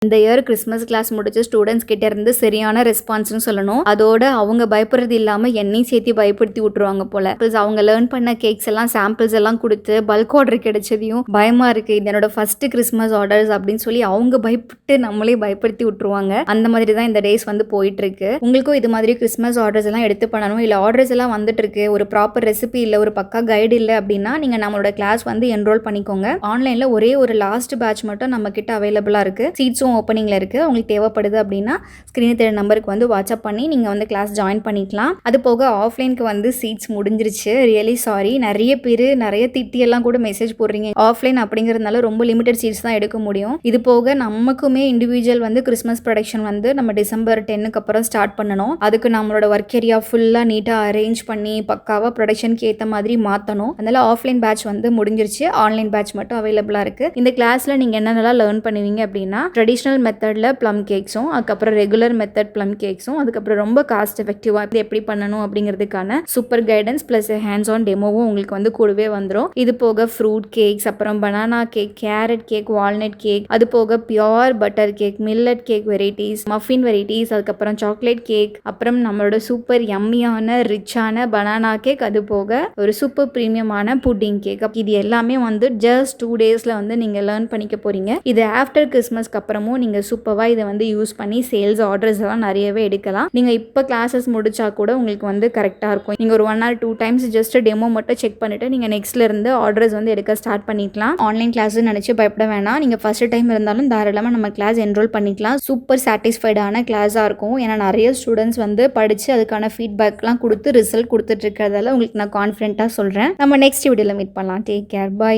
இந்த year Christmas class முடிச்சு students கிட்ட இருந்து சரியான ரெஸ்பான்ஸ்னு சொல்லணும். அதோட அவங்க பயப்படுறது இல்லாமல் என்னையும் சேர்த்து பயப்படுத்தி விட்டுருவாங்க போல. அவங்க லேர்ன் பண்ண கேக்ஸ் எல்லாம் சாம்பிள்ஸ் எல்லாம் கொடுத்து பல்க் ஆர்டர் கிடைச்சதையும் பயமா இருக்கு, இது என்னோட ஃபர்ஸ்ட் கிறிஸ்மஸ் ஆர்டர்ஸ் அப்படின்னு சொல்லி அவங்க பயப்பட்டு நம்மளே பயப்படுத்தி விட்டுருவாங்க. அந்த மாதிரி தான் இந்த டேஸ் வந்து போயிட்டு இருக்கு. உங்களுக்கும் இது மாதிரி கிறிஸ்மஸ் ஆர்டர்ஸ் எல்லாம் எடுத்து பண்ணணும், இல்லை ஆர்டர்ஸ் எல்லாம் வந்துட்டு இருக்கு, ஒரு ப்ராப்பர் ரெசிபி இல்லை, ஒரு பக்கா கைடு இல்லை அப்படின்னா நீங்க நம்மளோட கிளாஸ் வந்து என்ரோல் பண்ணிக்கோங்க. ஆன்லைன்ல ஒரே ஒரு லாஸ்ட் பேட்ச் மட்டும் நம்ம கிட்ட அவைலபிளா இருக்கு. சீட்ஸும் ஓப்பனிங்ல இருக்கு. உங்களுக்கு தேவைப்படுது அப்படின்னா ஸ்கிரீன் தெரிய நம்பருக்கு வந்து வாட்ஸ்அப் பண்ணி நீங்க வந்து கிளாஸ் ஜாயின் பண்ணிக்கலாம். அது போக ஆஃப்லைனுக்கு வந்து சீட்ஸ் முடிஞ்சிருச்சு. Really sorry. நிறைய பேர் நிறைய திட்டி எல்லாம் கூட மெசேஜ் போடுறீங்க. ஆஃப்லைன் அப்படிங்கிறதுனால ரொம்ப லிமிடெட் சீட்ஸ் தான் எடுக்க முடியும். இது போக நமக்குமே இண்டிவிஜுவல் வந்து கிறிஸ்மஸ் ப்ரொடக்ஷன் வந்து நம்ம டிசம்பர் 10க்கு அப்புறம் ஸ்டார்ட் பண்ணணும். அதுக்கு நம்மளோட ஒர்க் ஏரியா ஃபுல்லா நீட்டா அரேஞ்ச் பண்ணி பக்காவா ப்ரொடக்ஷனுக்கு ஏற்ற மாதிரி மாற்றணும். அதனால ஆஃப்லைன் பேட்ச் வந்து முடிஞ்சிருச்சு. ஆன்லைன் பேட்ச் மட்டும் அவைலபிளா இருக்கு. இந்த கிளாஸ்ல நீங்க என்னென்னலாம் லேர்ன் பண்ணுவீங்க அப்படின்னா ட்ரெடிஷ்னல் மெத்தட்ல ப்ளம் கேக்ஸும், அதுக்கப்புறம் ரெகுலர் மெத்தட் ப்ளம் கேக்ஸும், அதுக்கப்புறம் ரொம்ப காஸ்ட் எஃபெக்டிவா இது எப்படி பண்ணணும் அப்படிங்கிறதுக்கான super guidance plus hands on டெமோவும் உங்களுக்கு வந்து கூடவே வந்துடும். இது போக ஃப்ரூட் கேக்ஸ், அப்புறம் banana cake, carrot cake, walnut cake, அது போக pure butter cake, millet cake varieties, muffin varieties, அதுக்கப்புறம் சாக்லேட் கேக், அப்புறம் நம்மளோட சூப்பர் யம்மியான ரிச்சான பனானா கேக், அது போக ஒரு சூப்பர் பிரீமியமான புட்டிங் கேக். இது எல்லாமே வந்து ஜஸ்ட் 2 டேஸ்ல வந்து நீங்க லேர்ன் பண்ணிக்க போறீங்க. இது ஆஃப்டர் கிறிஸ்மஸ்க்கு அப்புறமும் நீங்க சூப்பரா இதை வந்து யூஸ் பண்ணி சேல்ஸ் ஆர்டர்ஸ் எல்லாம் நிறையவே எடுக்கலாம். நீங்க இப்போ கிளாஸஸ் முடிச்சா கூட உங்களுக்கு வந்து கரெக்டா இருக்கும். நீங்க ஒரு 1 or 2 டைம்ஸ் ஜஸ்ட் டெமோ மட்டும் செக் பண்ணிட்டு நீங்க நெக்ஸ்ட்ல இருந்து ஆர்டர்ஸ் வந்து எடுக்க ஸ்டார்ட் பண்ணிக்கலாம். ஆன்லைன் கிளாஸ் நினைச்சு பயப்பட வேணாம். நீங்க ஃபர்ஸ்ட் டைம் இருந்தாலும் தாராளமா நம்ம கிளாஸ் என்ரோல் பண்ணிக்கலாம். சூப்பர் சாட்டிஸ்ஃபைடான கிளாஸா இருக்கும். ஏன்னா நிறைய ஸ்டூடெண்ட்ஸ் வந்து படிச்சு அதுக்கான ஃபீட்பேக்லாம் கொடுத்து ரிசல்ட் கொடுத்துட்டு இருக்கிறதால உங்களுக்கு நான் கான்ஃபிடென்ட்டா சொல்றேன். நம்ம நெக்ஸ்ட் வீடியோல மீட் பண்ணலாம். Take care. பை.